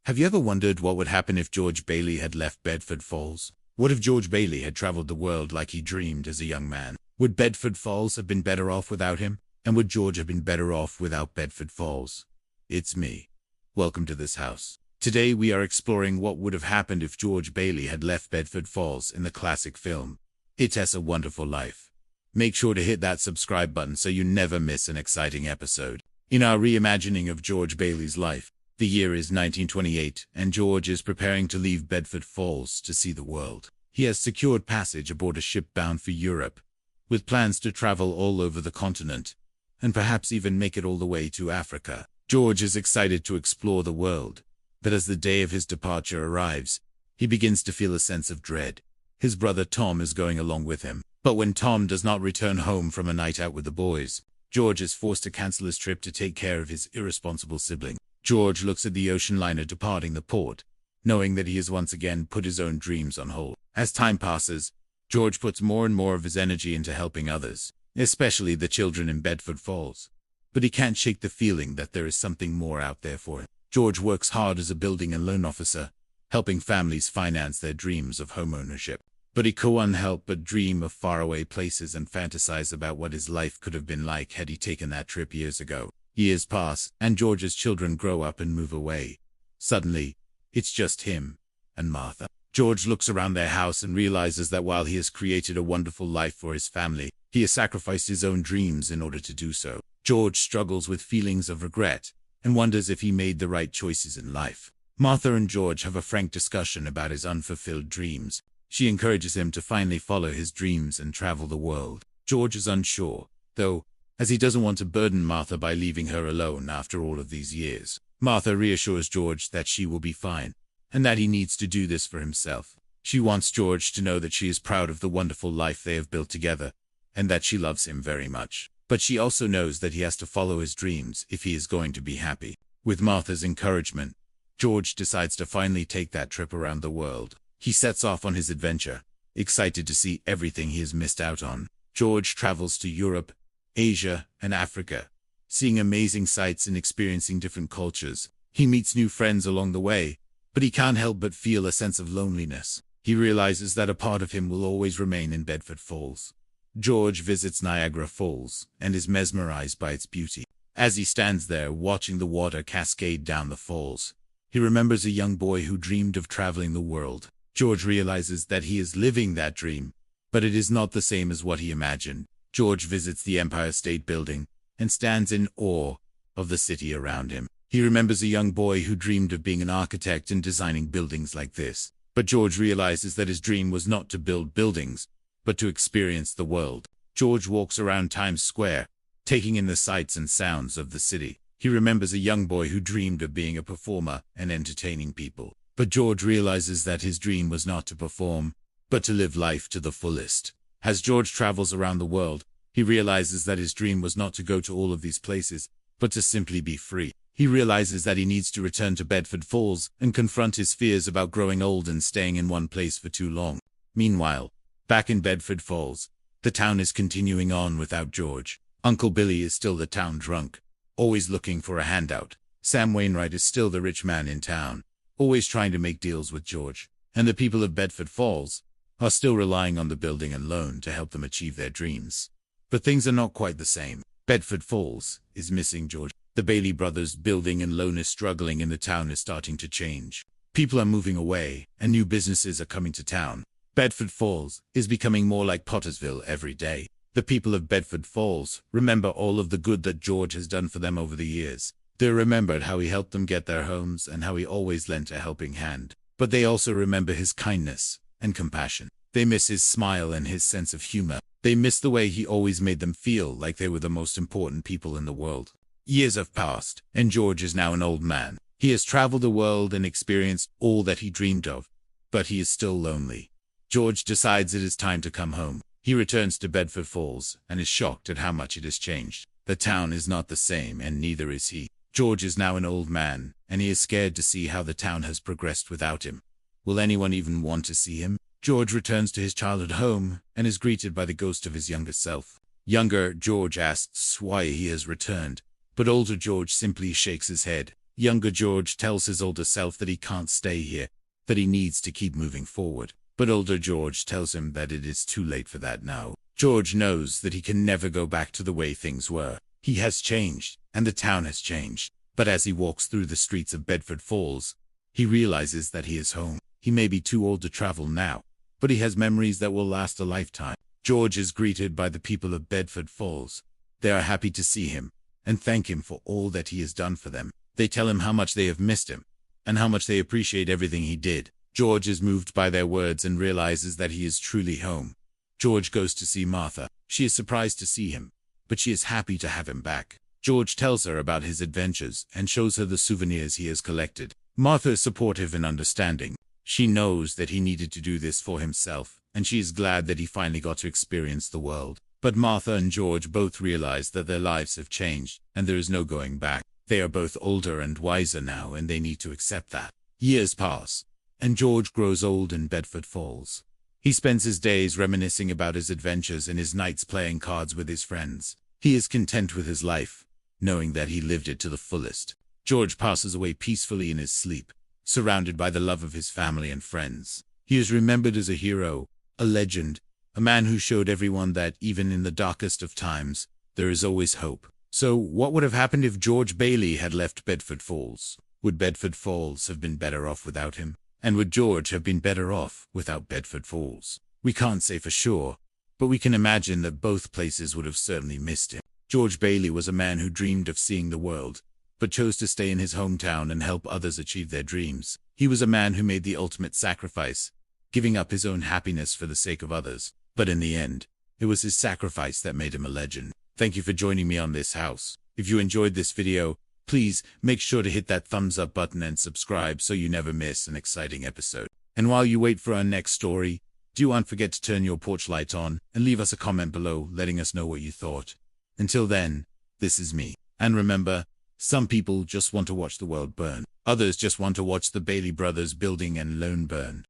Have you ever wondered what would happen if George Bailey had left Bedford Falls? What if George Bailey had traveled the world like he dreamed as a young man? Would Bedford Falls have been better off without him? And would George have been better off without Bedford Falls? It's me. Welcome to this house. Today we are exploring what would have happened if George Bailey had left Bedford Falls in the classic film, It's a Wonderful Life. Make sure to hit that subscribe button so you never miss an exciting episode. In our reimagining of George Bailey's life, the year is 1928, and George is preparing to leave Bedford Falls to see the world. He has secured passage aboard a ship bound for Europe, with plans to travel all over the continent, and perhaps even make it all the way to Africa. George is excited to explore the world, but as the day of his departure arrives, he begins to feel a sense of dread. His brother Tom is going along with him, but when Tom does not return home from a night out with the boys, George is forced to cancel his trip to take care of his irresponsible sibling. George looks at the ocean liner departing the port, knowing that he has once again put his own dreams on hold. As time passes, George puts more and more of his energy into helping others, especially the children in Bedford Falls. But he can't shake the feeling that there is something more out there for him. George works hard as a building and loan officer, helping families finance their dreams of home ownership. But he can't help but dream of faraway places and fantasize about what his life could have been like had he taken that trip years ago. Years pass, and George's children grow up and move away. Suddenly, it's just him and Martha. George looks around their house and realizes that while he has created a wonderful life for his family, he has sacrificed his own dreams in order to do so. George struggles with feelings of regret and wonders if he made the right choices in life. Martha and George have a frank discussion about his unfulfilled dreams. She encourages him to finally follow his dreams and travel the world. George is unsure, though, as he doesn't want to burden Martha by leaving her alone after all of these years. Martha reassures George that she will be fine, and that he needs to do this for himself. She wants George to know that she is proud of the wonderful life they have built together, and that she loves him very much. But she also knows that he has to follow his dreams if he is going to be happy. With Martha's encouragement, George decides to finally take that trip around the world. He sets off on his adventure, excited to see everything he has missed out on. George travels to Europe, Asia, and Africa, seeing amazing sights and experiencing different cultures. He meets new friends along the way, but he can't help but feel a sense of loneliness. He realizes that a part of him will always remain in Bedford Falls. George visits Niagara Falls and is mesmerized by its beauty. As he stands there watching the water cascade down the falls, he remembers a young boy who dreamed of traveling the world. George realizes that he is living that dream, but it is not the same as what he imagined. George visits the Empire State Building and stands in awe of the city around him. He remembers a young boy who dreamed of being an architect and designing buildings like this. But George realizes that his dream was not to build buildings, but to experience the world. George walks around Times Square, taking in the sights and sounds of the city. He remembers a young boy who dreamed of being a performer and entertaining people. But George realizes that his dream was not to perform, but to live life to the fullest. As George travels around the world, he realizes that his dream was not to go to all of these places, but to simply be free. He realizes that he needs to return to Bedford Falls and confront his fears about growing old and staying in one place for too long. Meanwhile, back in Bedford Falls, the town is continuing on without George. Uncle Billy is still the town drunk, always looking for a handout. Sam Wainwright is still the rich man in town, always trying to make deals with George. And the people of Bedford Falls are still relying on the building and loan to help them achieve their dreams. But things are not quite the same. Bedford Falls is missing George. The Bailey brothers' building and loan is struggling and the town is starting to change. People are moving away and new businesses are coming to town. Bedford Falls is becoming more like Pottersville every day. The people of Bedford Falls remember all of the good that George has done for them over the years. They remembered how he helped them get their homes and how he always lent a helping hand. But they also remember his kindness and compassion. They miss his smile and his sense of humor. They miss the way he always made them feel like they were the most important people in the world. Years have passed, and George is now an old man. He has traveled the world and experienced all that he dreamed of, but he is still lonely. George decides it is time to come home. He returns to Bedford Falls and is shocked at how much it has changed. The town is not the same, and neither is he. George is now an old man, and he is scared to see how the town has progressed without him. Will anyone even want to see him? George returns to his childhood home and is greeted by the ghost of his younger self. Younger George asks why he has returned, but older George simply shakes his head. Younger George tells his older self that he can't stay here, that he needs to keep moving forward. But older George tells him that it is too late for that now. George knows that he can never go back to the way things were. He has changed, and the town has changed. But as he walks through the streets of Bedford Falls, he realizes that he is home. He may be too old to travel now, but he has memories that will last a lifetime. George is greeted by the people of Bedford Falls. They are happy to see him, and thank him for all that he has done for them. They tell him how much they have missed him, and how much they appreciate everything he did. George is moved by their words and realizes that he is truly home. George goes to see Martha. She is surprised to see him, but she is happy to have him back. George tells her about his adventures and shows her the souvenirs he has collected. Martha is supportive and understanding. She knows that he needed to do this for himself, and she is glad that he finally got to experience the world. But Martha and George both realize that their lives have changed, and there is no going back. They are both older and wiser now, and they need to accept that. Years pass, and George grows old in Bedford Falls. He spends his days reminiscing about his adventures and his nights playing cards with his friends. He is content with his life, knowing that he lived it to the fullest. George passes away peacefully in his sleep, surrounded by the love of his family and friends. He is remembered as a hero, a legend, a man who showed everyone that even in the darkest of times, there is always hope. So, what would have happened if George Bailey had left Bedford Falls? Would Bedford Falls have been better off without him? And would George have been better off without Bedford Falls? We can't say for sure, but we can imagine that both places would have certainly missed him. George Bailey was a man who dreamed of seeing the world, but chose to stay in his hometown and help others achieve their dreams. He was a man who made the ultimate sacrifice, giving up his own happiness for the sake of others. But in the end, it was his sacrifice that made him a legend. Thank you for joining me on this house. If you enjoyed this video, please make sure to hit that thumbs up button and subscribe so you never miss an exciting episode. And while you wait for our next story, do not forget to turn your porch light on and leave us a comment below letting us know what you thought. Until then, this is me. And remember, some people just want to watch the world burn. Others just want to watch the Bailey brothers building and alone burn.